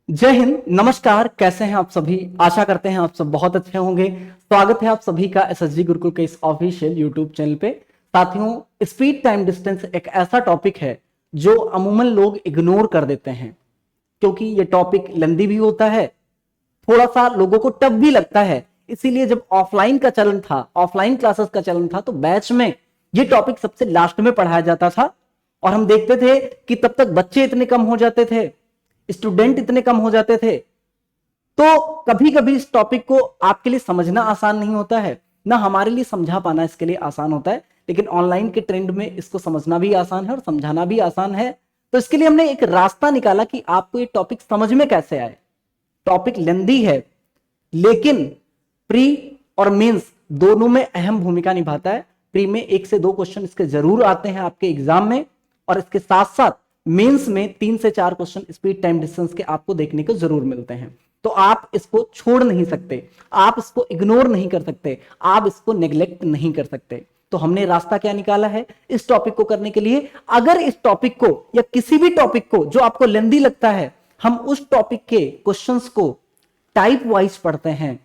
जय हिंद, नमस्कार। कैसे हैं आप सभी? आशा करते हैं आप सब बहुत अच्छे होंगे। स्वागत है आप सभी का एसएसजी गुरुकुल के इस ऑफिशियल यूट्यूब चैनल पे। साथियों, स्पीड टाइम डिस्टेंस एक ऐसा टॉपिक है जो अमूमन लोग इग्नोर कर देते हैं, क्योंकि ये टॉपिक लेंदी भी होता है, थोड़ा सा लोगों को टफ भी लगता है। इसीलिए जब ऑफलाइन का चलन था, ऑफलाइन क्लासेस का चलन था, तो बैच में ये टॉपिक सबसे लास्ट में पढ़ाया जाता था और हम देखते थे कि तब तक बच्चे इतने कम हो जाते थे, स्टूडेंट इतने कम हो जाते थे। तो कभी कभी इस टॉपिक को आपके लिए समझना आसान नहीं होता है, ना हमारे लिए समझा पाना इसके लिए आसान होता है। लेकिन ऑनलाइन के ट्रेंड में इसको समझना भी आसान है और समझाना भी आसान है। तो इसके लिए हमने एक रास्ता निकाला कि आपको ये टॉपिक समझ में कैसे आए। टॉपिक लेंदी है, लेकिन प्री और मेंस दोनों में अहम भूमिका निभाता है। प्री में 1 से 2 क्वेश्चन इसके जरूर आते हैं आपके एग्जाम में, और इसके साथ साथ मेंस में 3 से 4 क्वेश्चन स्पीड टाइम डिस्टेंस के आपको देखने को जरूर मिलते हैं। तो आप इसको छोड़ नहीं सकते, आप इसको इग्नोर नहीं कर सकते, आप इसको नेग्लेक्ट नहीं कर सकते। तो हमने रास्ता क्या निकाला है इस टॉपिक को करने के लिए? अगर इस टॉपिक को या किसी भी टॉपिक को जो आपको लेंदी लगता है, हम उस टॉपिक के क्वेश्चंस को टाइप वाइज पढ़ते हैं,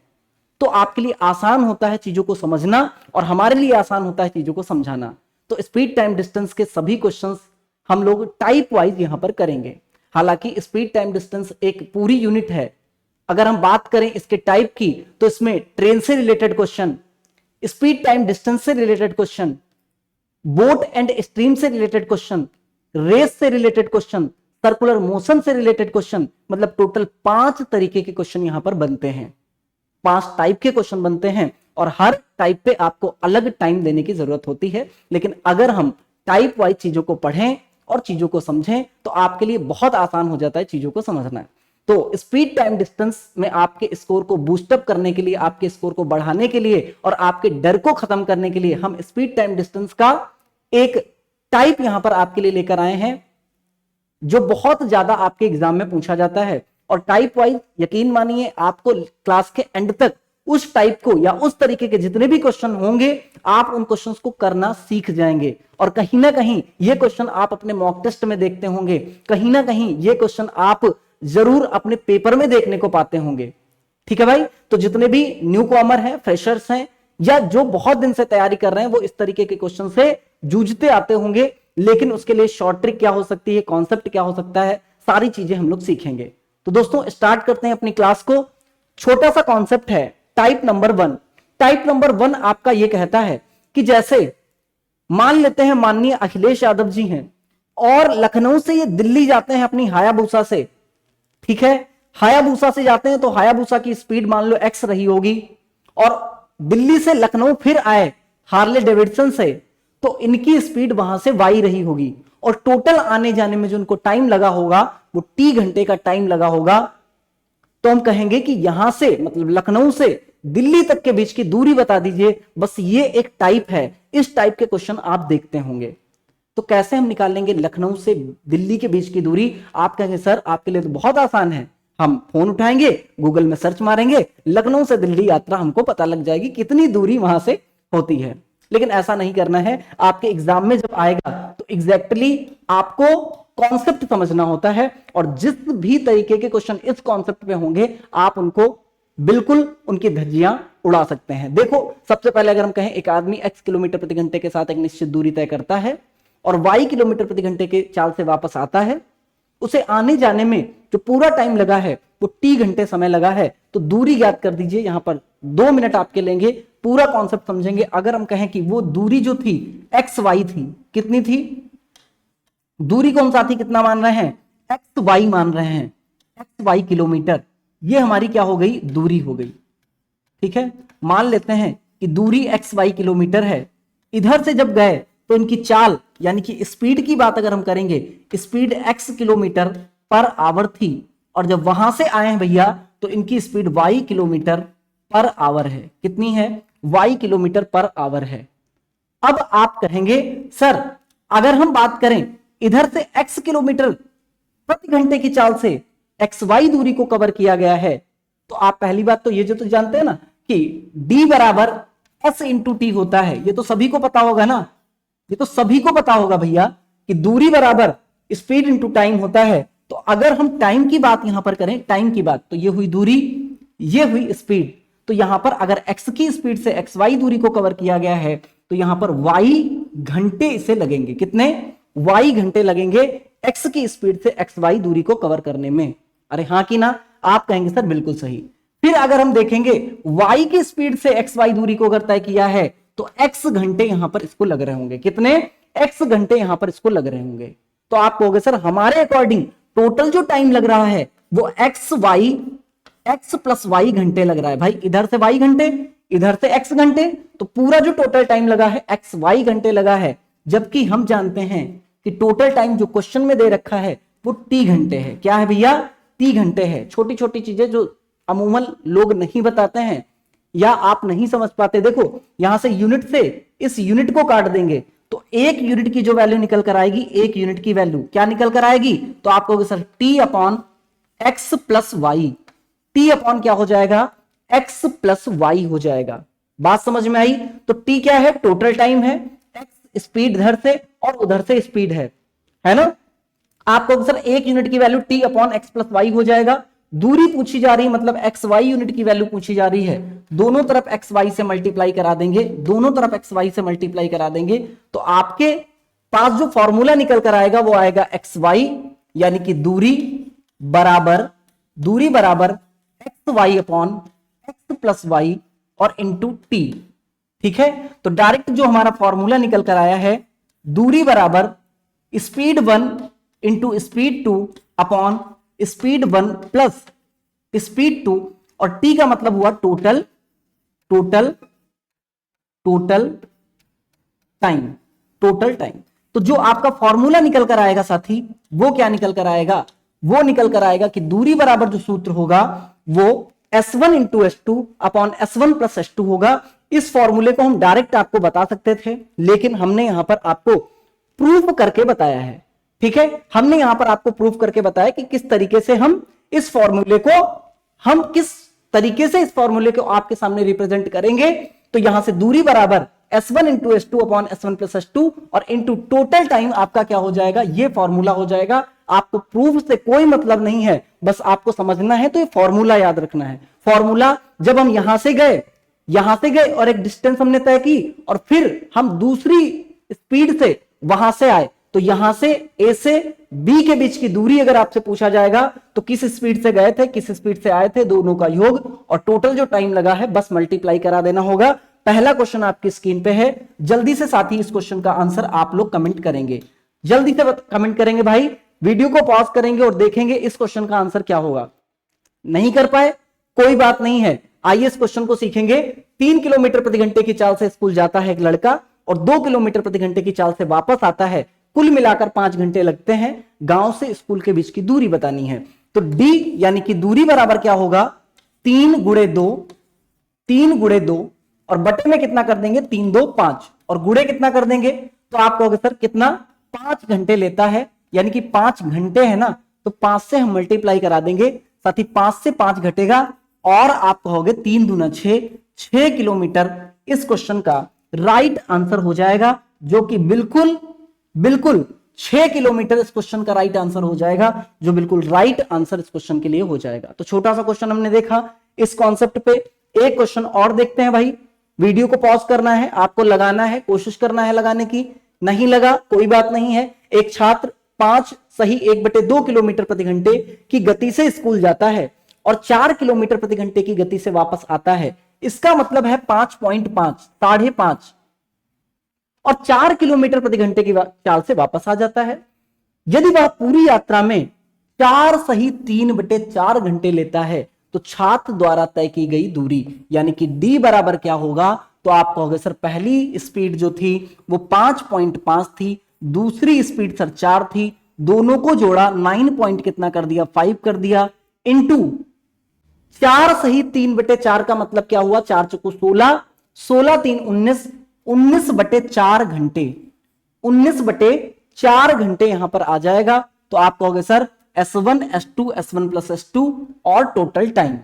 तो आपके लिए आसान होता है चीजों को समझना और हमारे लिए आसान होता है चीजों को समझाना। तो स्पीड टाइम डिस्टेंस के सभी क्वेश्चंस हम लोग टाइप वाइज यहां पर करेंगे। हालांकि स्पीड टाइम डिस्टेंस एक पूरी यूनिट है। अगर हम बात करें इसके टाइप की, तो इसमें ट्रेन से related question, speed time distance से related question, boat and stream से रिलेटेड क्वेश्चन, रेस से रिलेटेड क्वेश्चन, सर्कुलर मोशन से रिलेटेड क्वेश्चन, मतलब टोटल 5 तरीके के क्वेश्चन यहां पर बनते हैं। 5 टाइप के क्वेश्चन बनते हैं और हर टाइप पे आपको अलग टाइम देने की जरूरत होती है। लेकिन अगर हम टाइप वाइज चीजों को पढ़ें और चीजों को समझें, तो आपके लिए बहुत आसान हो जाता है चीजों को समझना। तो स्पीड टाइम डिस्टेंस में आपके स्कोर को बूस्टअप करने के लिए, आपके स्कोर को बढ़ाने के लिए और आपके डर को खत्म करने के लिए हम स्पीड टाइम डिस्टेंस का एक टाइप यहां पर आपके लिए लेकर आए हैं, जो बहुत ज्यादा आपके एग्जाम में पूछा जाता है। और टाइप वाइज यकीन मानिए, आपको क्लास के एंड तक उस टाइप को या उस तरीके के जितने भी क्वेश्चन होंगे, आप उन क्वेश्चंस को करना सीख जाएंगे। और कहीं ना कहीं ये क्वेश्चन आप अपने मॉक टेस्ट में देखते होंगे, कहीं ना कहीं ये क्वेश्चन आप जरूर अपने पेपर में देखने को पाते होंगे। ठीक है भाई? तो जितने भी न्यू कॉमर हैं, फ्रेशर्स हैं, या जो बहुत दिन से तैयारी कर रहे हैं, वो इस तरीके के क्वेश्चन से जूझते आते होंगे। लेकिन उसके लिए शॉर्ट ट्रिक क्या हो सकती है, कॉन्सेप्ट क्या हो सकता है, सारी चीजें हम लोग सीखेंगे। तो दोस्तों, स्टार्ट करते हैं अपनी क्लास को। छोटा सा कॉन्सेप्ट है टाइप नंबर 1। टाइप नंबर 1 आपका यह कहता है कि जैसे मान लेते हैं माननीय अखिलेश यादव जी हैं और लखनऊ से ये दिल्ली जाते हैं अपनी हायाबूसा से। ठीक है? हायाबूसा से जाते हैं तो हायाबूसा की स्पीड मान लो x रही होगी, और दिल्ली से लखनऊ फिर आए हार्ले डेविडसन से, तो इनकी स्पीड वहां से y रही होगी। और टोटल आने जाने में जो उनको टाइम लगा होगा वो t घंटे का टाइम लगा होगा। तो हम कहेंगे कि यहां से, मतलब लखनऊ से दिल्ली तक के बीच की दूरी बता दीजिए। बस ये एक टाइप है, इस टाइप के क्वेश्चन आप देखते होंगे। तो कैसे हम निकालेंगे लखनऊ से दिल्ली के बीच की दूरी? आप कहेंगे सर आपके लिए तो बहुत आसान है, हम फोन उठाएंगे, गूगल में सर्च मारेंगे, लखनऊ से दिल्ली यात्रा हमको पता लग जाएगी कितनी दूरी वहां से होती है। लेकिन ऐसा नहीं करना है। आपके एग्जाम में जब आएगा तो एग्जैक्टली आपको कॉन्सेप्ट समझना होता है, और जिस भी तरीके के क्वेश्चन इस कॉन्सेप्ट पे होंगे, आप उनको बिल्कुल उनकी धज्जियां उड़ा सकते हैं। देखो, सबसे पहले अगर हम कहें एक आदमी x किलोमीटर प्रति घंटे के साथ एक निश्चित दूरी तय करता है और y किलोमीटर प्रति घंटे के चाल से वापस आता है, उसे आने जाने में जो पूरा टाइम लगा है वो t घंटे समय लगा है। तो दूरी याद कर दीजिए, यहां पर 2 मिनट आपके लेंगे, पूरा कॉन्सेप्ट समझेंगे। अगर हम कहें कि वो दूरी जो थी एक्स वाई थी, कितनी थी दूरी? कौन सा थी, कितना मान रहे हैं? एक्स वाई मान रहे हैं, एक्स वाई किलोमीटर। ये हमारी क्या हो गई? दूरी हो गई। ठीक है? मान लेते हैं कि दूरी एक्स वाई किलोमीटर है। इधर से जब गए तो इनकी चाल यानी कि स्पीड की बात अगर हम करेंगे, speed x kilometre per our थी, और जब वहां से आए हैं भैया तो इनकी speed y kilometre per hour है। कितनी है? वाई किलोमीटर पर आवर है। अब आप कहेंगे सर अगर हम बात करें इधर से x किलोमीटर प्रति घंटे की चाल से एक्स वाई दूरी को कवर किया गया है, तो आप पहली बात तो ये जो तो जानते हैं ना कि d बराबर s इंटू टी होता है। ये तो सभी को पता होगा ना, ये तो सभी को पता होगा भैया कि दूरी बराबर स्पीड इंटू टाइम होता है। तो अगर हम टाइम की बात यहां पर करें, टाइम की बात, तो ये हुई दूरी, ये हुई स्पीड। तो यहां पर अगर x की स्पीड से xy दूरी को कवर किया गया है तो यहां पर y घंटे इसे लगेंगे। कितने? y घंटे लगेंगे x की स्पीड से xy दूरी को कवर करने में। अरे हाँ कि ना? आप कहेंगे सर बिल्कुल सही। फिर अगर हम देखेंगे y की स्पीड से xy दूरी को अगर तय किया है तो x घंटे यहां पर इसको लग रहे होंगे। कितने? x घंटे यहां पर इसको लग रहे होंगे। तो आप कहोगे सर हमारे अकॉर्डिंग टोटल जो टाइम लग रहा है वो x प्लस y घंटे लग रहा है। भाई इधर से y घंटे, इधर से x घंटे, तो पूरा जो टोटल टाइम लगा है x y घंटे लगा है। जबकि हम जानते हैं कि टोटल टाइम जो क्वेश्चन में दे रखा है वो t घंटे है। क्या है भैया? t घंटे है। छोटी छोटी चीजें जो अमूमन लोग नहीं बताते हैं या आप नहीं समझ पाते, देखो यहां से यूनिट से इस यूनिट को काट देंगे तो एक यूनिट की जो वैल्यू निकल कर आएगी, एक यूनिट की वैल्यू क्या निकल कर आएगी? तो आप कहोगे sir t upon x plus y. T upon क्या हो जाएगा? x प्लस वाई हो जाएगा। बात समझ में आई? तो t क्या है? टोटल टाइम है, x स्पीड इधर से और उधर से स्पीड है ना? आपको सर एक यूनिट की value t upon x plus y हो जाएगा। दूरी पूछी जा रही, मतलब एक्स वाई यूनिट की वैल्यू पूछी जा रही है। दोनों तरफ एक्स वाई से मल्टीप्लाई करा देंगे, दोनों तरफ एक्स वाई से मल्टीप्लाई करा देंगे तो आपके पास जो फॉर्मूला निकल कर आएगा वो आएगा एक्स वाई, यानी कि दूरी बराबर x y upon x plus y और इंटू टी। ठीक है, तो डायरेक्ट जो हमारा फॉर्मूला निकल कर आया है, दूरी बराबर speed 1 into speed 2 upon speed 1 plus speed 2, और टी का मतलब हुआ टोटल टाइम। तो जो आपका फॉर्मूला निकल कर आएगा साथी, वो क्या निकल कर आएगा? वो निकल कर आएगा कि दूरी बराबर जो सूत्र होगा वो S1 into S2 upon S1 plus S2 होगा। इस फॉर्मूले को हम डायरेक्ट आपको बता सकते थे, लेकिन हमने यहां पर आपको प्रूफ करके बताया है। ठीक है, हमने यहां पर आपको प्रूफ करके बताया कि किस तरीके से हम इस फॉर्मूले को आपके सामने रिप्रेजेंट करेंगे। तो यहां से दूरी बराबर S1 into S2 upon S1 plus S2 और इंटू टोटल टाइम आपका क्या हो जाएगा? ये फॉर्मूला हो जाएगा। आपको प्रूफ से कोई मतलब नहीं है, बस आपको समझना है, तो ये फॉर्मूला याद रखना है। फॉर्मूला जब हम यहां से गए और एक डिस्टेंस हमने तय की और फिर हम दूसरी स्पीड से वहां से आए, तो यहां से ए से बी के बीच की दूरी अगर आपसे पूछा जाएगा तो किस स्पीड से गए थे, किस स्पीड से आए थे, दोनों का योग और टोटल जो टाइम लगा है बस मल्टीप्लाई करा देना होगा। पहला क्वेश्चन आपकी स्क्रीन पे है। जल्दी से साथी इस क्वेश्चन का आंसर आप लोग कमेंट करेंगे, जल्दी से कमेंट करेंगे भाई। वीडियो को पॉज करेंगे और देखेंगे इस क्वेश्चन का आंसर क्या होगा। नहीं कर पाए कोई बात नहीं है, आइए इस क्वेश्चन को सीखेंगे। 3 किलोमीटर प्रति घंटे की चाल से स्कूल जाता है एक लड़का और 2 किलोमीटर प्रति घंटे की चाल से वापस आता है। कुल मिलाकर 5 घंटे लगते हैं। गांव से स्कूल के बीच की दूरी बतानी है। तो डी यानी कि दूरी बराबर क्या होगा? 3 गुणे 2 और बटे में कितना कर देंगे? 3 2 5 और गुणे कितना कर देंगे? तो आप कहोगे सर कितना? 5 घंटे लेता है, यानी कि 5 घंटे है ना, तो 5 से हम मल्टीप्लाई करा देंगे। साथ ही 5 से 5 घटेगा और आप कहोगे 3 दूना 6 किलोमीटर इस क्वेश्चन का राइट आंसर हो जाएगा, जो कि बिल्कुल 6 किलोमीटर इस क्वेश्चन का राइट आंसर हो जाएगा, जो बिल्कुल राइट आंसर इस क्वेश्चन के लिए हो जाएगा। तो छोटा सा क्वेश्चन हमने देखा। इस कॉन्सेप्ट पे एक क्वेश्चन और देखते हैं भाई। वीडियो को पॉज करना है, आपको लगाना है, कोशिश करना है लगाने की। नहीं लगा कोई बात नहीं है। एक छात्र 5 सही 1/2 किलोमीटर प्रति घंटे की गति से स्कूल जाता है और 4 किलोमीटर प्रति घंटे की गति से वापस आता है। इसका मतलब है 5.5 5.5 और 4 किलोमीटर प्रति घंटे की चाल से वापस आ जाता है। यदि वह पूरी यात्रा में 4 सही 3/4 घंटे लेता है तो छात्र द्वारा तय की गई दूरी यानी कि डी बराबर क्या होगा? तो आप कहोगे सर पहली स्पीड जो थी वो 5.5 थी, दूसरी स्पीड सर 4 थी, दोनों को जोड़ा 9 पॉइंट कितना कर दिया? 5 कर दिया, इंटू 4 सही 3/4 का मतलब क्या हुआ? 4 चौको 16, 16 3 19, 19/4 घंटे, 19/4 घंटे यहां पर आ जाएगा। तो आप कहोगे sir S1 S2 S1 plus S2 और टोटल टाइम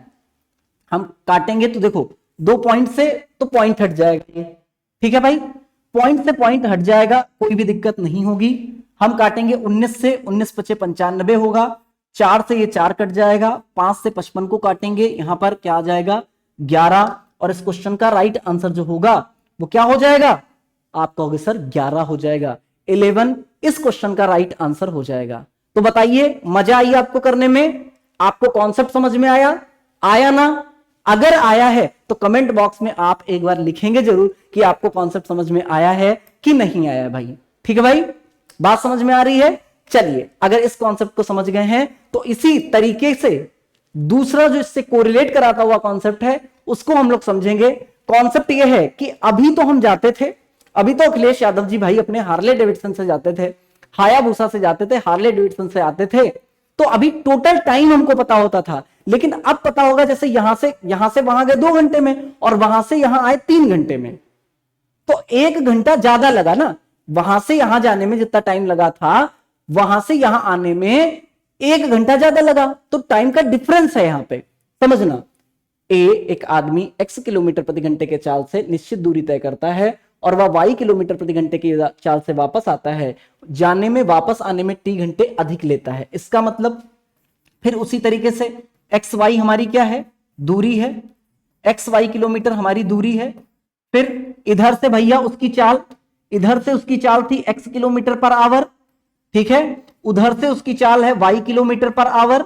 हम काटेंगे तो देखो 2 पॉइंट से तो पॉइंट हट जाएगा। ठीक है भाई, पॉइंट से पॉइंट हट जाएगा, कोई भी दिक्कत नहीं होगी। हम काटेंगे 19 से, 19 × 95 होगा, 4 से ये 4 कट जाएगा, 5 से 55 को काटेंगे, यहां पर क्या आ जाएगा 11, और इस क्वेश्चन का राइट आंसर जो होगा वो क्या हो जाएगा, आप कहोगे सर 11 हो जाएगा, 11 इस क्वेश्चन का राइट आंसर हो जाएगा। तो बताइए मजा आई आपको करने में, आपको कॉन्सेप्ट समझ में आया, आया ना? अगर आया है तो कमेंट बॉक्स में आप एक बार लिखेंगे जरूर कि आपको कॉन्सेप्ट समझ में आया है कि नहीं आया है भाई। ठीक है भाई, बात समझ में आ रही है? चलिए, अगर इस कॉन्सेप्ट को समझ गए हैं तो इसी तरीके से दूसरा जो इससे कोरिलेट कराता हुआ कॉन्सेप्ट है उसको हम लोग समझेंगे। कॉन्सेप्ट यह है कि अभी तो हम जाते थे, अभी तो अखिलेश यादव जी भाई अपने हार्ले डेविडसन से जाते थे, हायाबुसा से जाते थे, हार्ले डेविडसन से आते थे, तो अभी टोटल टाइम हमको पता होता था। लेकिन अब पता होगा जैसे यहां से वहां गए 2 घंटे में और वहां से यहां आए 3 घंटे में, तो 1 घंटा ज्यादा लगा ना। वहां से यहां जाने में जितना टाइम लगा था वहां से यहां आने में 1 घंटा ज्यादा लगा, तो टाइम का डिफरेंस है यहां पे, समझना। एक आदमी x किलोमीटर प्रति घंटे के चाल से निश्चित दूरी तय करता है और वह y किलोमीटर प्रति घंटे की चाल से वापस आता है, जाने में वापस आने में t घंटे अधिक लेता है। इसका मतलब फिर उसी तरीके से एक्स वाई हमारी क्या है, दूरी है, एक्स वाई किलोमीटर हमारी दूरी है। फिर इधर से भैया उसकी चाल, इधर से उसकी चाल थी x किलोमीटर पर आवर, ठीक है, उधर से उसकी चाल है y kilometre per our,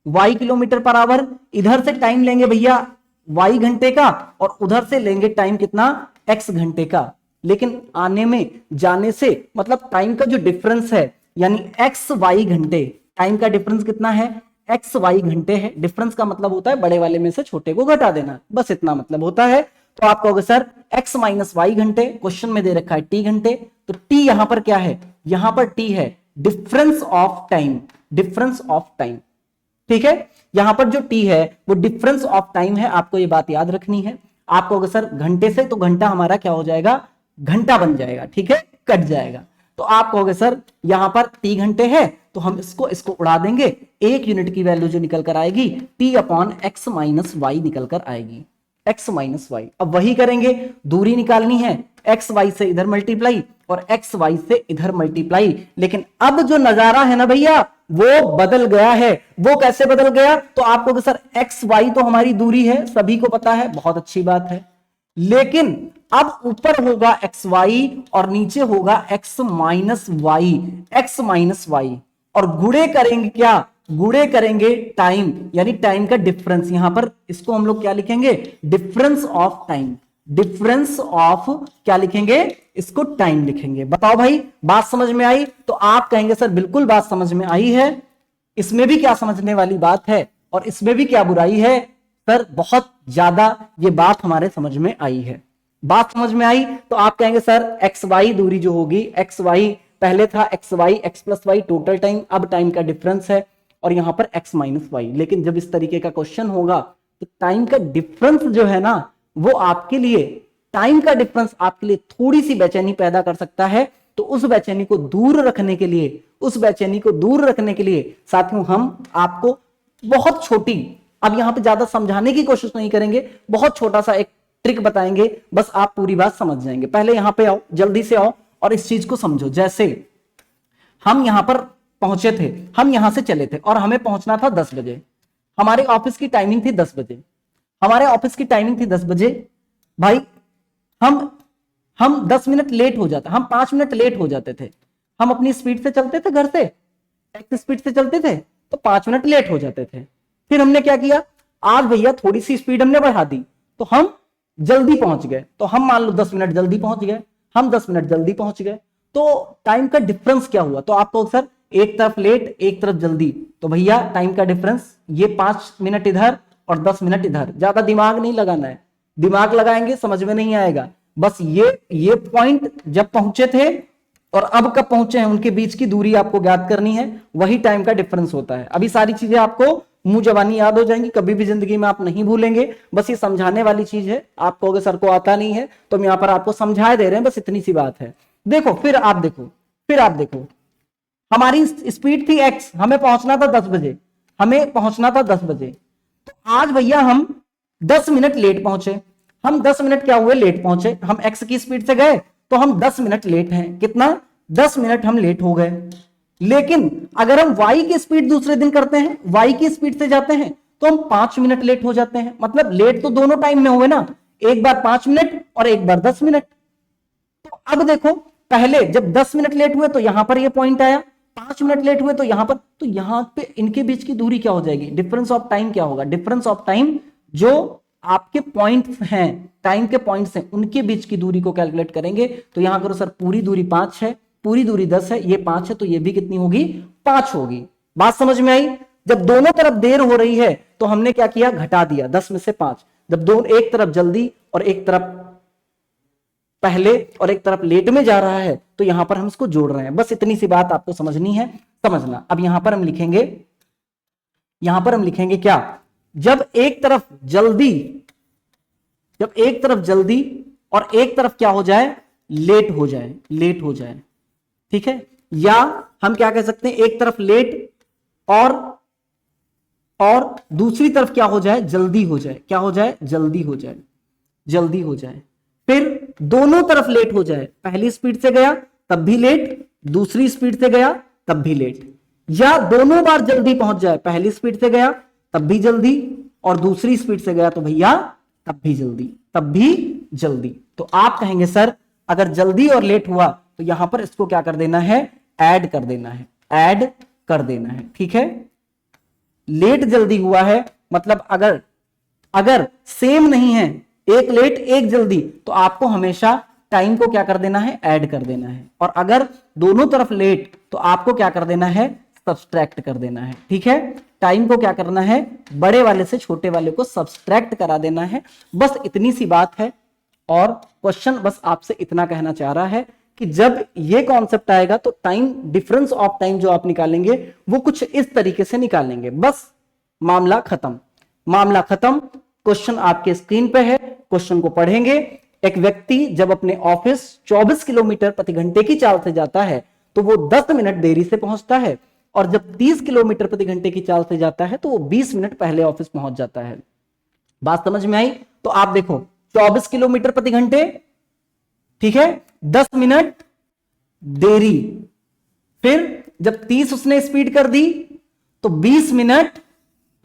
y kilometre per our. इधर से टाइम लेंगे भैया y घंटे का और उधर से लेंगे टाइम कितना, x घंटे का। लेकिन आने में जाने से मतलब टाइम का जो डिफरेंस है यानी एक्स वाई घंटे, टाइम का डिफरेंस कितना है, एक्स वाई घंटे है। डिफरेंस का मतलब होता है बड़े वाले में से छोटे को घटा देना, बस इतना मतलब होता है। तो आप कहोगे सर x माइनस वाई घंटे, क्वेश्चन में दे रखा है t घंटे, तो t यहां पर क्या है, यहां पर t है difference of time, difference of time, ठीक है। यहां पर जो t है वो डिफरेंस ऑफ टाइम है, आपको ये बात याद रखनी है। आप कहोगे सर घंटे से, तो घंटा हमारा क्या हो जाएगा, घंटा बन जाएगा, ठीक है, कट जाएगा। तो आप कहोगे सर यहां पर t घंटे है तो हम इसको उड़ा देंगे, 1 यूनिट की वैल्यू जो निकल कर आएगी t upon x minus y निकल कर आएगी, x माइनस वाई। अब वही करेंगे, दूरी निकालनी है, एक्स वाई से इधर मल्टीप्लाई और एक्स वाई से इधर मल्टीप्लाई। लेकिन अब जो नजारा है ना भैया वो बदल गया है। वो कैसे बदल गया, तो आपको सर एक्स वाई तो हमारी दूरी है, सभी को पता है, बहुत अच्छी बात है। लेकिन अब ऊपर होगा एक्स वाई और नीचे होगा x minus y, x minus y, और गुणे करेंगे क्या, गुणे करेंगे टाइम, यानी टाइम का डिफरेंस। यहां पर इसको हम लोग क्या लिखेंगे, difference of time, difference of क्या लिखेंगे, इसको टाइम लिखेंगे। बताओ भाई बात समझ में आई? तो आप कहेंगे सर बिल्कुल बात समझ में आई है, इसमें भी क्या समझने वाली बात है और इसमें भी क्या बुराई है? सर बहुत ज्यादा ये बात हमारे समझ में आई है। बात समझ में आई तो आप कहेंगे सर एक्स वाई दूरी जो होगी, एक्स वाई पहले था x y x plus y total time, अब टाइम का डिफरेंस है और यहां पर एक्स माइनस वाई। लेकिन जब इस तरीके का क्वेश्चन होगा तो टाइम का डिफरेंस जो है ना वो आपके लिए, टाइम का डिफरेंस आपके लिए थोड़ी सी बेचैनी पैदा कर सकता है। तो उस बेचैनी को दूर रखने के लिए, उस बेचैनी को दूर रखने के लिए साथियों हम आपको बहुत छोटी, अब यहां पे ज्यादा समझाने की कोशिश नहीं करेंगे, बहुत छोटा सा एक ट्रिक बताएंगे, बस आप पूरी बात समझ जाएंगे। पहले यहां पे आओ, जल्दी से आओ और इस चीज को समझो। जैसे हम यहां पर पहुंचे थे, हम यहां से चले थे और हमें पहुंचना था 10 बजे, हमारे ऑफिस की टाइमिंग थी 10 बजे, हमारे ऑफिस की टाइमिंग थी 10 बजे। भाई हम 10 मिनट लेट हो जाते, हम 5 मिनट लेट हो जाते थे। हम अपनी स्पीड से चलते थे, घर से एक्स स्पीड से चलते थे तो 5 मिनट लेट हो जाते थे। फिर हमने क्या किया, आज भैया थोड़ी सी स्पीड हमने बढ़ा दी तो हम जल्दी पहुंच गए। तो हम मान लो 10 मिनट जल्दी पहुंच गए, हम 10 मिनट जल्दी पहुंच गए, तो टाइम का डिफरेंस क्या हुआ? तो आपको सर एक तरफ लेट एक तरफ जल्दी, तो भैया टाइम का डिफरेंस ये 5 मिनट इधर और 10 मिनट इधर। ज्यादा दिमाग नहीं लगाना है, दिमाग लगाएंगे समझ में नहीं आएगा। बस ये पॉइंट जब पहुंचे थे और अब कब पहुंचे हैं उनके बीच की दूरी आपको ज्ञात करनी है, वही टाइम का डिफरेंस होता है। अभी सारी चीजें आपको मुंह जबानी याद हो जाएंगी, कभी भी जिंदगी में आप नहीं भूलेंगे। बस ये समझाने वाली चीज है, आप कहोगे सर को आता नहीं है, तो हम यहां पर आपको समझाए दे रहे हैं, बस इतनी सी बात है। देखो फिर आप देखो हमारी स्पीड थी x, हमें पहुंचना था 10 बजे, हमें पहुंचना था 10 बजे। तो आज भैया हम 10 मिनट लेट पहुंचे, हम 10 मिनट क्या हुए, लेट पहुंचे। हम x की स्पीड से गए तो हम 10 मिनट लेट हैं, कितना, 10 मिनट हम लेट हो गए। लेकिन अगर हम y की स्पीड दूसरे दिन करते हैं, y की स्पीड से जाते हैं, तो हम 5 मिनट लेट हो जाते हैं। मतलब लेट तो दोनों टाइम में हुए ना, एक बार 5 मिनट और एक बार 10 मिनट। तो अब देखो, पहले जब 10 मिनट लेट हुए तो यहां पर ये पॉइंट आया, 5 मिनट लेट हुए तो यहां पर, तो यहां पे इनके बीच की दूरी क्या हो जाएगी, डिफरेंस ऑफ टाइम क्या होगा, डिफरेंस ऑफ टाइम जो आपके पॉइंट्स हैं, टाइम के पॉइंट्स हैं, उनके बीच की दूरी को कैलकुलेट करेंगे। तो यहां करो सर, पूरी दूरी 5 है, पूरी दूरी 10 है, ये 5 है, तो ये भी कितनी होगी, 5 होगी। बात समझ में आई? जब दोनों तरफ देर हो रही है तो हमने क्या किया, घटा दिया 10 में से 5। जब दोनों, एक तरफ जल्दी और एक तरफ पहले और एक तरफ लेट में जा रहा है, तो यहां पर हम इसको जोड़ रहे हैं। बस इतनी सी बात आपको समझनी है, समझना। अब यहां पर हम लिखेंगे, यहां पर हम लिखेंगे क्या, जब एक तरफ जल्दी, जब एक तरफ जल्दी और एक तरफ क्या हो जाए, लेट हो जाए, लेट हो जाए, ठीक है। या हम क्या कह सकते हैं, एक तरफ लेट और दूसरी तरफ क्या हो जाए, जल्दी हो जाए, क्या हो जाए, जल्दी हो जाए, जल्दी हो जाए। फिर दोनों तरफ लेट हो जाए, पहली स्पीड से गया तब भी लेट, दूसरी स्पीड से गया तब भी लेट। या दोनों बार जल्दी पहुंच जाए, पहली स्पीड से गया तब भी जल्दी और दूसरी स्पीड से गया तो भैया तब भी जल्दी, तब भी जल्दी। तो आप कहेंगे सर अगर जल्दी और लेट हुआ तो यहां पर इसको क्या कर देना है, ऐड कर देना है, ऐड कर देना है, ठीक है। लेट जल्दी हुआ है, मतलब अगर अगर सेम नहीं है, एक लेट एक जल्दी, तो आपको हमेशा टाइम को क्या कर देना है, ऐड कर देना है। और अगर दोनों तरफ लेट तो आपको क्या कर देना है, सब्सट्रैक्ट कर देना है, ठीक है। टाइम को क्या करना है, बड़े वाले से छोटे वाले को सब्सट्रैक्ट करा देना है। बस इतनी सी बात है। और क्वेश्चन बस आपसे इतना कहना चाह रहा है कि जब ये कॉन्सेप्ट आएगा तो टाइम, डिफरेंस ऑफ टाइम जो आप निकालेंगे वो कुछ इस तरीके से निकालेंगे। बस मामला खत्म, मामला खत्म। क्वेश्चन आपके स्क्रीन पे है, क्वेश्चन को पढ़ेंगे। एक व्यक्ति जब अपने ऑफिस 24 किलोमीटर प्रति घंटे की चाल से जाता है तो वो 10 मिनट देरी से पहुंचता है, और जब 30 किलोमीटर प्रति घंटे की चाल से जाता है तो वो 20 मिनट पहले ऑफिस पहुंच जाता है। बात समझ में आई? तो आप देखो, 24 किलोमीटर प्रति घंटे, ठीक है, 10 मिनट देरी, फिर जब 30 उसने स्पीड कर दी तो 20 मिनट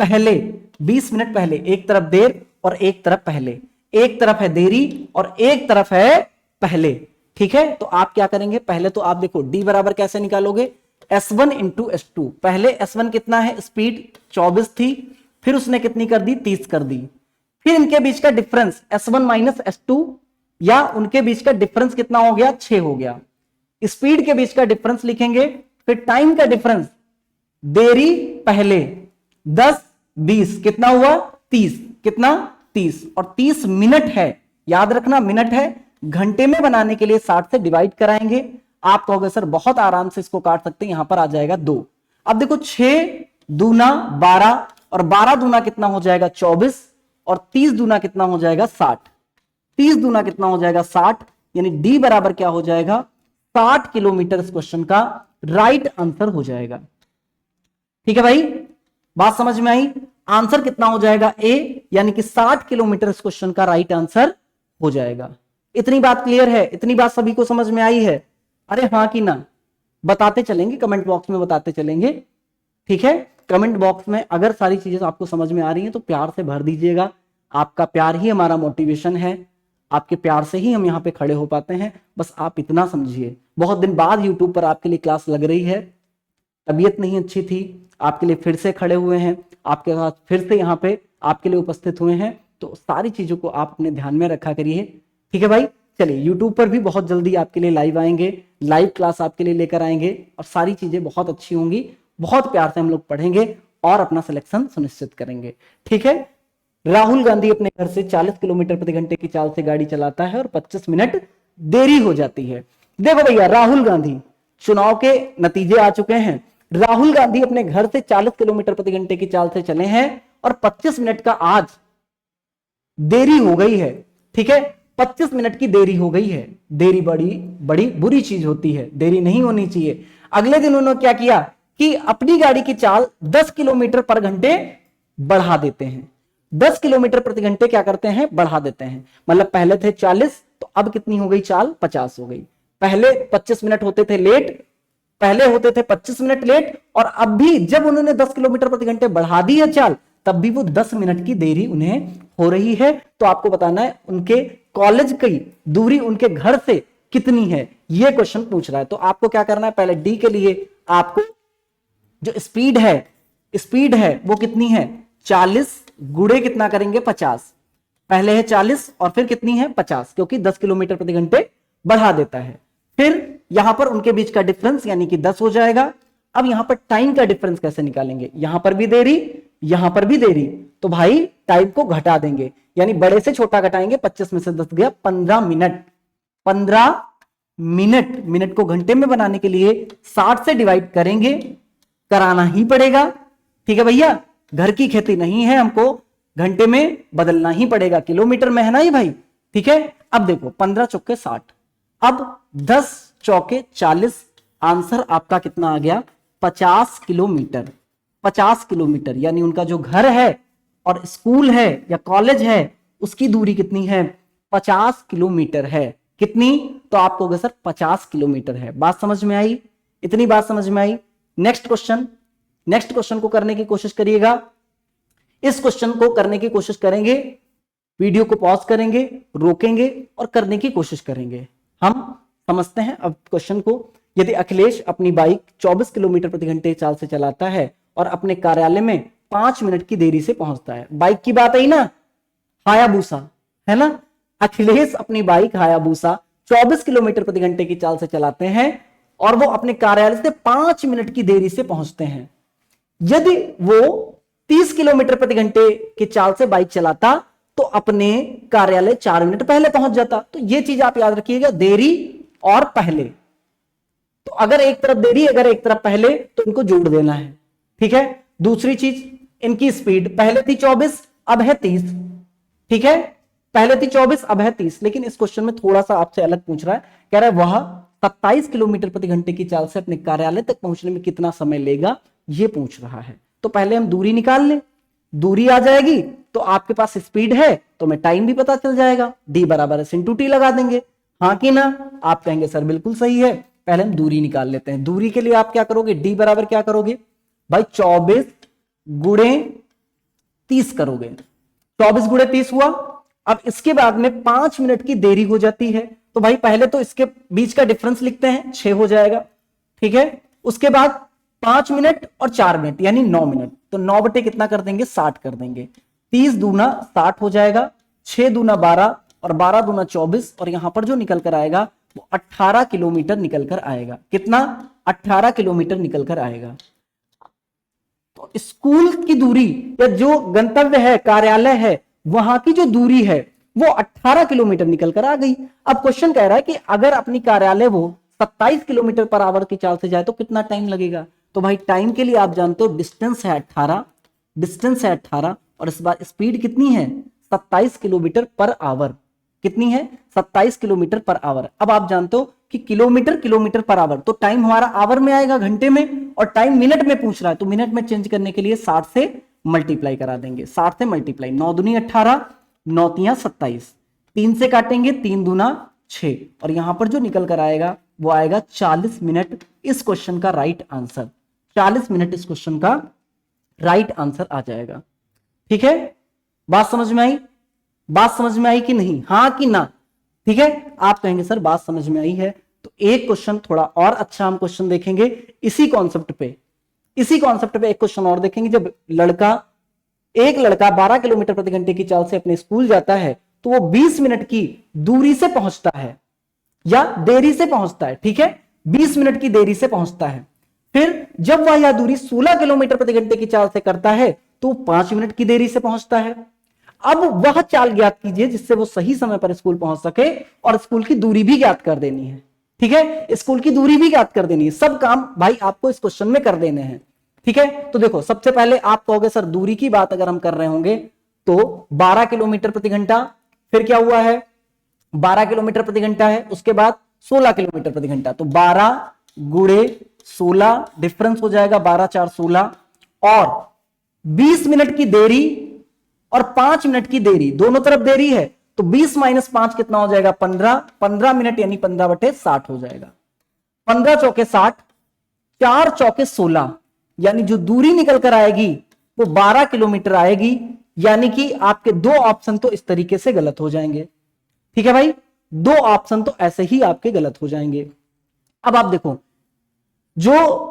पहले, 20 मिनट पहले, एक तरफ देर और एक तरफ पहले, एक तरफ है देरी और एक तरफ है पहले, ठीक है। तो आप क्या करेंगे, पहले तो आप देखो d बराबर कैसे निकालोगे, S1 इंटू S2। पहले S1 कितना है, स्पीड 24 थी, फिर उसने कितनी कर दी, 30 कर दी। फिर इनके बीच का डिफरेंस S1 माइनस S2, या उनके बीच का डिफरेंस कितना हो गया, 6 हो गया। स्पीड के बीच का डिफरेंस लिखेंगे, फिर टाइम का डिफरेंस, देरी पहले 10 20 कितना हुआ, 30, कितना, 30, और 30 मिनट है, याद रखना मिनट है। घंटे में बनाने के लिए 60 से डिवाइड कराएंगे। आप कहोगे सर बहुत आराम से इसको काट सकते हैं, यहां पर आ जाएगा 2। अब देखो 6 दूना 12 और 12 दूना कितना हो जाएगा, 24, और 30 दूना कितना हो जाएगा, 60। 30 दूना कितना हो जाएगा, 60, यानी डी बराबर क्या हो जाएगा, 60 किलोमीटर इस क्वेश्चन का राइट आंसर हो जाएगा। ठीक है भाई, बात समझ में आई? आंसर कितना हो जाएगा, ए, यानी कि 60 किलोमीटर इस क्वेश्चन का राइट आंसर हो जाएगा। इतनी बात क्लियर है? इतनी बात सभी को समझ में आई है? अरे हाँ कि ना, बताते चलेंगे, कमेंट बॉक्स में बताते चलेंगे, ठीक है। कमेंट बॉक्स में अगर सारी चीजें आपको समझ में आ रही हैं तो प्यार से भर दीजिएगा। आपका प्यार ही हमारा मोटिवेशन है, आपके प्यार से ही हम यहाँ पे खड़े हो पाते हैं। बस आप इतना समझिए, बहुत दिन बाद यूट्यूब पर आपके लिए क्लास लग रही है, तबीयत नहीं अच्छी थी, आपके लिए फिर से खड़े हुए हैं, आपके साथ फिर से यहाँ पे आपके लिए उपस्थित हुए हैं। तो सारी चीजों को आप अपने ध्यान में रखा करिए, ठीक है भाई। चलिए, यूट्यूब पर भी बहुत जल्दी आपके लिए लाइव आएंगे, लाइव क्लास आपके लिए लेकर आएंगे, और सारी चीजें बहुत अच्छी होंगी। बहुत प्यार से हम लोग पढ़ेंगे और अपना सिलेक्शन सुनिश्चित करेंगे, ठीक है। राहुल गांधी अपने घर से 40 किलोमीटर प्रति घंटे की चाल से गाड़ी चलाता है और 25 मिनट देरी हो जाती है। देखो भैया, राहुल गांधी, चुनाव के नतीजे आ चुके हैं। राहुल गांधी अपने घर से 40 किलोमीटर प्रति घंटे की चाल से चले हैं और 25 मिनट का आज देरी हो गई है, ठीक है। 25 मिनट की देरी हो गई है। देरी बड़ी बड़ी बुरी चीज होती है, देरी नहीं होनी चाहिए। अगले दिन उन्होंने क्या किया कि अपनी गाड़ी की चाल 10 किलोमीटर पर घंटे बढ़ा देते हैं। 10 किलोमीटर प्रति घंटे क्या करते हैं, बढ़ा देते हैं। मतलब पहले थे 40, तो अब कितनी हो गई चाल, 50 हो गई। पहले 25 मिनट होते थे लेट, पहले होते थे 25 मिनट लेट, और अब भी जब उन्होंने 10 किलोमीटर प्रति घंटे बढ़ा दी है चाल, तब भी वो 10 मिनट की देरी उन्हें हो रही है। तो आपको बताना है उनके कॉलेज की दूरी उनके घर से कितनी है, ये क्वेश्चन पूछ रहा है। तो आपको क्या करना है, पहले डी के लिए आपको जो स्पीड है वो कितनी है, 40 गुणे कितना करेंगे 50, पहले है 40 और फिर कितनी है 50, क्योंकि 10 किलोमीटर प्रति घंटे बढ़ा देता है। फिर यहां पर उनके बीच का डिफरेंस यानी कि 10 हो जाएगा। अब यहां पर टाइम का डिफरेंस कैसे निकालेंगे, यहां पर भी देरी, यहां पर भी देरी, तो भाई टाइम को घटा देंगे, यानी बड़े से छोटा घटाएंगे, 25 में से 10 गया 15 मिनट। 15 मिनट को घंटे में बनाने के लिए 60 से डिवाइड करेंगे, कराना ही पड़ेगा। ठीक है भैया, घर की खेती नहीं है, हमको घंटे में बदलना ही पड़ेगा, किलोमीटर में है ना ये भाई। ठीक है, अब देखो 15 चौके 60, अब 10 चौके 40, आंसर आपका कितना आ गया 50 किलोमीटर। 50 किलोमीटर यानी उनका जो घर है और स्कूल है या कॉलेज है उसकी दूरी कितनी है, 50 किलोमीटर है। कितनी, तो आपको होगा सर 50 किलोमीटर है। बात समझ में आई, इतनी बात समझ में आई। नेक्स्ट क्वेश्चन को करने की कोशिश करिएगा। इस क्वेश्चन को करने की कोशिश करेंगे, वीडियो को पॉज करेंगे, रोकेंगे और करने की कोशिश करेंगे। हम समझते हैं अब क्वेश्चन को। यदि अखिलेश अपनी बाइक 24 किलोमीटर प्रति घंटे चाल से चलाता है और अपने कार्यालय में 5 मिनट की देरी से पहुंचता है। बाइक की बात आई ना, हायाबूसा है ना, अखिलेश अपनी बाइक हायाबूसा 24 किलोमीटर प्रति घंटे की चाल से चलाते हैं और वो अपने कार्यालय से 5 मिनट की देरी से पहुंचते हैं। यदि वो 30 किलोमीटर प्रति घंटे की चाल से बाइक चलाता तो अपने कार्यालय 4 मिनट पहले पहुंच जाता। तो ये चीज आप याद रखिएगा, देरी और पहले। तो अगर एक तरफ देरी अगर एक तरफ पहले तो इनको जोड़ देना है। ठीक है, दूसरी चीज, इनकी स्पीड पहले थी 24 अब है 30। ठीक है, पहले थी 24 अब है 30, लेकिन इस क्वेश्चन में थोड़ा सा आपसे अलग पूछ रहा है। कह रहा है वह 27 किलोमीटर प्रति घंटे की चाल से अपने कार्यालय तक पहुंचने में कितना समय लेगा, ये पूछ रहा है। तो पहले हम दूरी निकाल लें, दूरी आ जाएगी तो आपके पास स्पीड है तो मैं टाइम भी पता चल जाएगा, d बराबर है इंटू टी लगा देंगे। हाँ कि ना, आप कहेंगे सर बिल्कुल सही है। पहले हम दूरी निकाल लेते हैं। दूरी के लिए आप क्या करोगे, d बराबर क्या करोगे भाई 24 गुणे 30 करोगे, 24 गुणे 30 हुआ। अब इसके बाद में 5 मिनट की देरी हो जाती है, तो भाई पहले तो इसके बीच का डिफरेंस लिखते हैं, 6 हो जाएगा। ठीक है, उसके बाद 5 मिनट और 4 मिनट यानी 9 मिनट, तो 9 बटे कितना कर देंगे 60 कर देंगे। 30 दूना 60 हो जाएगा, 6 दूना 12 और 12 दूना 24, और यहां पर जो निकल कर आएगा वो 18 किलोमीटर निकल कर आएगा। कितना, 18 किलोमीटर निकल कर आएगा। तो स्कूल की दूरी या जो गंतव्य है, कार्यालय है, वहां की जो दूरी है वो 18 किलोमीटर निकल कर आ गई। अब क्वेश्चन कह रहा है कि अगर अपनी कार्यालय वो 27 किलोमीटर पर आवर की चाल से जाए तो कितना टाइम लगेगा। तो भाई टाइम के लिए आप जानते हो डिस्टेंस है 18, और इस बार स्पीड कितनी है 27 किलोमीटर पर आवर। कितनी है 27 किलोमीटर पर आवर। अब आप जानते हो कि किलोमीटर पर आवर, तो टाइम हमारा आवर में आएगा घंटे में, और टाइम मिनट में पूछ रहा है तो मिनट में चेंज करने के लिए 60 से मल्टीप्लाई करा देंगे। 60 से मल्टीप्लाई, 9 दूनी 18, 9 तियां 27, 3 से काटेंगे 3 दूना 6, और यहां पर जो निकल कर आएगा वो आएगा 40 मिनट। इस क्वेश्चन का राइट आंसर 40 मिनट, इस क्वेश्चन का राइट आंसर आ जाएगा। ठीक है, बात समझ में आई, बात समझ में आई कि नहीं, हाँ कि ना। ठीक है, आप कहेंगे सर बात समझ में आई है। तो एक क्वेश्चन थोड़ा और अच्छा हम क्वेश्चन देखेंगे इसी कॉन्सेप्ट पे एक क्वेश्चन और देखेंगे। जब एक लड़का 12 किलोमीटर प्रति घंटे की चाल से अपने स्कूल जाता है तो वो 20 मिनट की दूरी से पहुंचता है या देरी से पहुंचता है। ठीक है, 20 मिनट की देरी से पहुंचता है। फिर जब वह यह दूरी 16 किलोमीटर प्रति घंटे की चाल से करता है तो 5 मिनट की देरी से पहुंचता है। अब वह चाल ज्ञात कीजिए जिससे वो सही समय पर स्कूल पहुंच सके, और स्कूल की दूरी भी ज्ञात कर देनी है। ठीक है, स्कूल की दूरी भी ज्ञात कर देनी है। सब काम भाई आपको इस क्वेश्चन में कर देने हैं। ठीक है, तो देखो सबसे पहले आप कहोगे सर दूरी की बात अगर हम कर रहे होंगे तो 12 किलोमीटर प्रति घंटा, फिर क्या हुआ है 12 किलोमीटर प्रति घंटा है, उसके बाद 16 किलोमीटर प्रति घंटा, तो 12 गुणे 16 डिफरेंस हो जाएगा 12 4 16, और 20 मिनट की देरी और 5 मिनट की देरी, दोनों तरफ देरी है, तो 20 माइनस 5 कितना हो जाएगा 15 मिनट यानी 15 बटे 60 हो जाएगा। 15 चौके 60, 4 चौके 16, यानी जो दूरी निकल कर आएगी वो 12 किलोमीटर आएगी। यानी कि आपके दो ऑप्शन तो इस तरीके से गलत हो जाएंगे। ठीक है भाई, दो ऑप्शन तो ऐसे ही आपके गलत हो जाएंगे। अब आप देखो, जो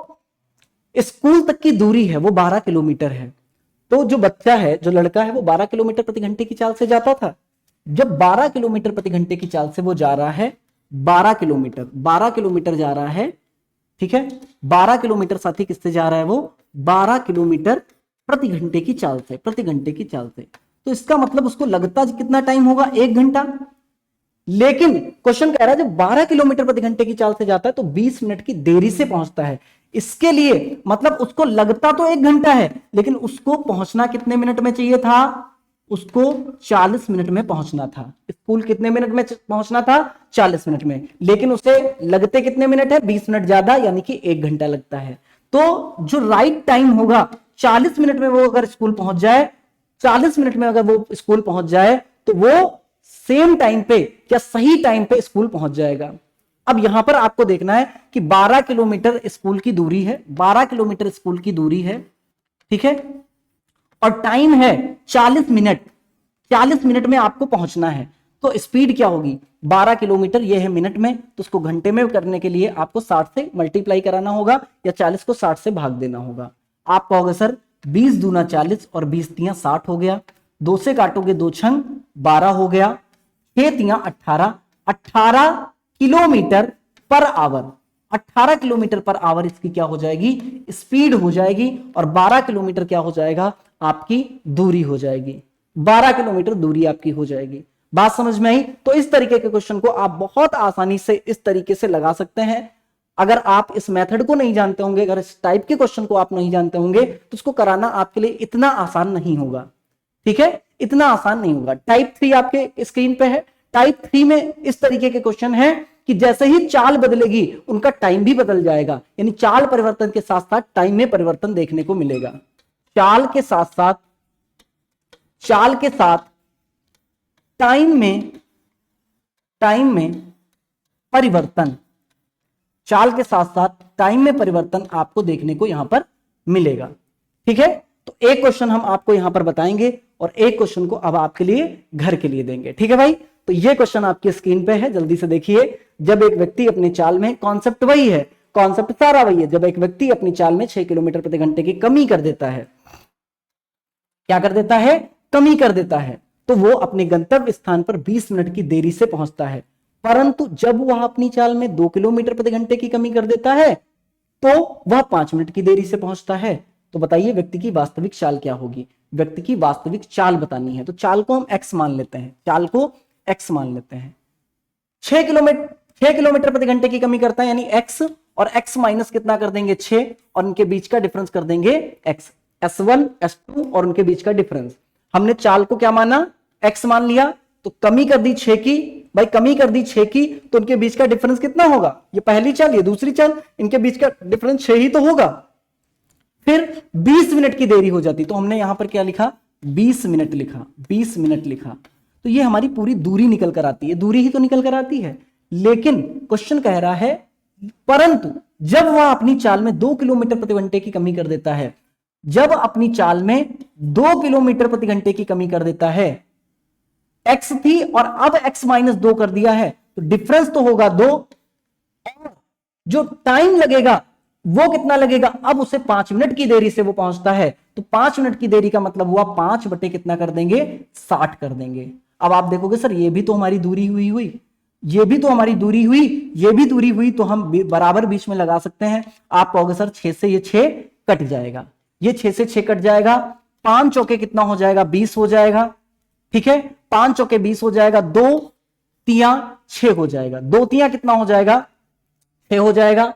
स्कूल तक की दूरी है वो 12 किलोमीटर है, तो जो बच्चा है, जो लड़का है, वो 12 किलोमीटर प्रति घंटे की चाल से जाता था। जब 12 किलोमीटर प्रति घंटे की चाल से वो जा रहा है, 12 किलोमीटर जा रहा है, ठीक है, 12 किलोमीटर साथी किससे जा रहा है, वो 12 किलोमीटर प्रति घंटे की चाल से, प्रति घंटे की चाल से। तो इसका मतलब उसको लगता कितना टाइम होगा, 1 घंटा। लेकिन क्वेश्चन कह रहा है जब 12 किलोमीटर प्रति घंटे की चाल से जाता है तो 20 मिनट की देरी से पहुंचता है। इसके लिए मतलब उसको लगता तो 1 घंटा है, लेकिन उसको पहुंचना कितने मिनट में चाहिए था, उसको 40 मिनट में पहुंचना था। स्कूल कितने मिनट में पहुंचना था, 40 मिनट में, लेकिन उसे लगते कितने मिनट है, 20 मिनट ज्यादा, यानी कि 1 घंटा लगता है। तो जो राइट टाइम होगा, 40 मिनट में वो अगर स्कूल पहुंच जाए, 40 मिनट में अगर वो स्कूल पहुंच जाए तो वो सेम टाइम पे या सही टाइम पे स्कूल पहुंच जाएगा। अब यहां पर आपको देखना है कि 12 किलोमीटर स्कूल की दूरी है, 12 किलोमीटर स्कूल की दूरी है, ठीक है, और टाइम है 40 मिनट, 40 मिनट में आपको पहुंचना है। तो स्पीड क्या होगी, 12 किलोमीटर ये है मिनट में, तो उसको घंटे में करने के लिए आपको 60 से मल्टीप्लाई कराना होगा या 40 को 60 से भाग देना होगा। आप कहोगे सर 20 दूना 40 और 20 तियां 60 हो गया, 2 से काटोगे 2 छंग 12 हो गया, 6 तियां 18, 18 kilometre per our, 18 kilometre per our इसकी क्या हो जाएगी, स्पीड हो जाएगी। और 12 किलोमीटर क्या हो जाएगा, आपकी दूरी हो जाएगी, 12 किलोमीटर दूरी आपकी हो जाएगी। बात समझ में आई? तो इस तरीके के क्वेश्चन को आप बहुत आसानी से इस तरीके से लगा सकते हैं। अगर आप इस मेथड को नहीं जानते होंगे, अगर इस टाइप के क्वेश्चन को आप नहीं जानते होंगे, तो उसको कराना आपके लिए इतना आसान नहीं होगा। ठीक है, इतना आसान नहीं होगा। टाइप 3 आपके स्क्रीन पे है। टाइप 3 में इस तरीके के क्वेश्चन है कि जैसे ही चाल बदलेगी उनका टाइम भी बदल जाएगा, यानी चाल परिवर्तन के साथ साथ टाइम में परिवर्तन देखने को मिलेगा। चाल के साथ साथ टाइम में परिवर्तन, चाल के साथ साथ टाइम में परिवर्तन आपको देखने को यहां पर मिलेगा। ठीक है, तो एक क्वेश्चन हम आपको यहां पर बताएंगे और एक क्वेश्चन को अब आपके लिए घर के लिए देंगे। ठीक है भाई, तो ये क्वेश्चन आपकी स्क्रीन पे है, जल्दी से देखिए। जब एक व्यक्ति अपनी चाल में, कॉन्सेप्ट वही है, कॉन्सेप्ट सारा वही है, जब एक व्यक्ति अपनी चाल में 6 किलोमीटर प्रति घंटे की कमी कर देता है, क्या कर देता है, कमी कर देता है, तो वो अपने गंतव्य स्थान पर 20 मिनट की देरी से पहुंचता है। परंतु जब वह अपनी चाल में 2 किलोमीटर प्रति घंटे की कमी कर देता है तो वह 5 मिनट की देरी से पहुंचता है। तो बताइए व्यक्ति की वास्तविक चाल क्या होगी। व्यक्ति की वास्तविक चाल बतानी है, तो चाल को हम x मान लेते हैं, चाल को x मान लेते हैं। 6 किलोमीटर प्रति घंटे की कमी करता है, यानी x, और x माइनस कितना कर देंगे, 6, और उनके बीच का डिफरेंस कर देंगे x, s1 s2 और उनके बीच का डिफरेंस। हमने चाल को क्या माना, x मान लिया, तो कमी कर दी 6 की, भाई कमी कर दी 6 की, तो उनके बीच का डिफरेंस कितना होगा, ये पहली चाल, ये दूसरी चाल, इनके बीच का डिफरेंस 6 ही तो होगा। फिर 20 मिनट की देरी हो जाती, तो हमने यहां पर क्या लिखा, 20 मिनट लिखा, 20 मिनट लिखा। तो ये हमारी पूरी दूरी निकल कर आती है, दूरी ही तो निकल कर आती है। लेकिन क्वेश्चन कह रहा है परंतु जब वह अपनी चाल में 2 किलोमीटर प्रति घंटे की कमी कर देता है, जब अपनी चाल में 2 किलोमीटर प्रति घंटे की कमी कर देता है, x थी और अब x माइनस 2 कर दिया है, तो डिफरेंस तो होगा 2, और जो टाइम लगेगा वो कितना लगेगा, अब उसे 5 मिनट की देरी से वो पहुंचता है, तो 5 मिनट की देरी का मतलब हुआ 5 बटे कितना कर देंगे, 60 कर देंगे। अब आप देखोगे सर ये भी तो हमारी दूरी हुई, ये भी तो हमारी दूरी हुई, ये भी दूरी हुई, तो हम बराबर बीच में लगा सकते हैं। आप कहोगे सर 6 से ये 6 कट जाएगा, ये 6 से 6 कट जाएगा, 5 चौके कितना हो जाएगा, 20 हो जाएगा। ठीक है, 5 चौके 20 हो जाएगा, 2 तियां 6 हो जाएगा, 2 तियां कितना हो जाएगा, 6 हो जाएगा।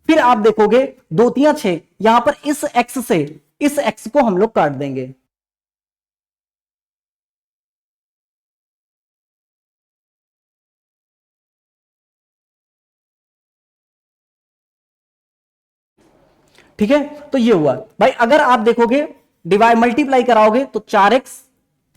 फिर आप देखोगे 2 तियां 6, यहां पर इस x से इस x को हम लोग काट देंगे, ठीक है। तो ये हुआ भाई, अगर आप देखोगे डिवाइड मल्टीप्लाई कराओगे तो 4x,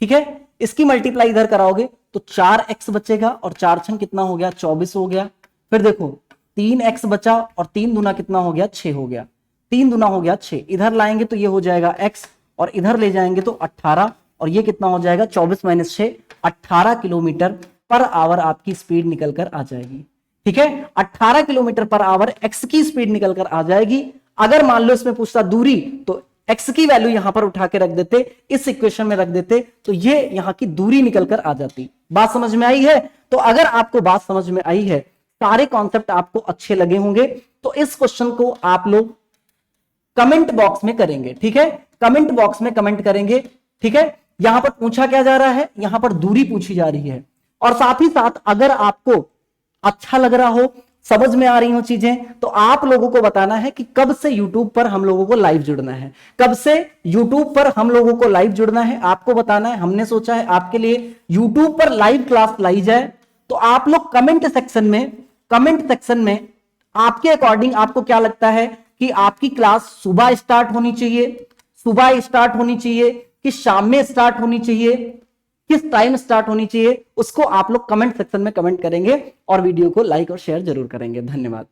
ठीक है, इसकी मल्टीप्लाई इधर कराओगे तो 4x बचेगा, और 4 छंग कितना हो गया, 24 हो गया। फिर देखो 3x बचा और 3 दूना कितना हो गया, 6 हो गया। 3 दूना हो गया 6, इधर लाएंगे तो ये हो जाएगा x और इधर ले जाएंगे तो 18 और ये कितना हो जाएगा 24 माइनस 6, 18 किलोमीटर पर आवर आपकी स्पीड निकल कर आ जाएगी। ठीक है, 18 किलोमीटर पर आवर x की स्पीड निकल कर आ जाएगी। अगर मान लो इसमें पूछता दूरी तो x की वैल्यू यहां पर उठा के रख देते, इस इक्वेशन में रख देते तो ये यहां की दूरी निकल कर आ जाती। बात समझ में आई है? तो अगर आपको बात समझ में आई है, सारे कॉन्सेप्ट आपको अच्छे लगे होंगे, तो इस क्वेश्चन को आप लोग कमेंट बॉक्स में करेंगे। ठीक है, कमेंट बॉक्स में कमेंट करेंगे। ठीक है, यहां पर पूछा क्या जा रहा है, यहां पर दूरी पूछी जा रही है। और साथ ही साथ अगर आपको अच्छा लग रहा हो, समझ में आ रही हो चीजें, तो आप लोगों को बताना है कि कब से YouTube पर हम लोगों को लाइव जुड़ना है, कब से YouTube पर हम लोगों को लाइव जुड़ना है, आपको बताना है। हमने सोचा है आपके लिए YouTube पर लाइव क्लास लाई जाए, तो आप लोग कमेंट सेक्शन में आपके अकॉर्डिंग आपको क्या लगता है कि आपकी क्लास सुबह स्टार्ट होनी चाहिए, कि शाम में स्टार्ट होनी चाहिए, किस टाइम स्टार्ट होनी चाहिए, उसको आप लोग कमेंट सेक्शन में कमेंट करेंगे और वीडियो को लाइक और शेयर जरूर करेंगे। धन्यवाद।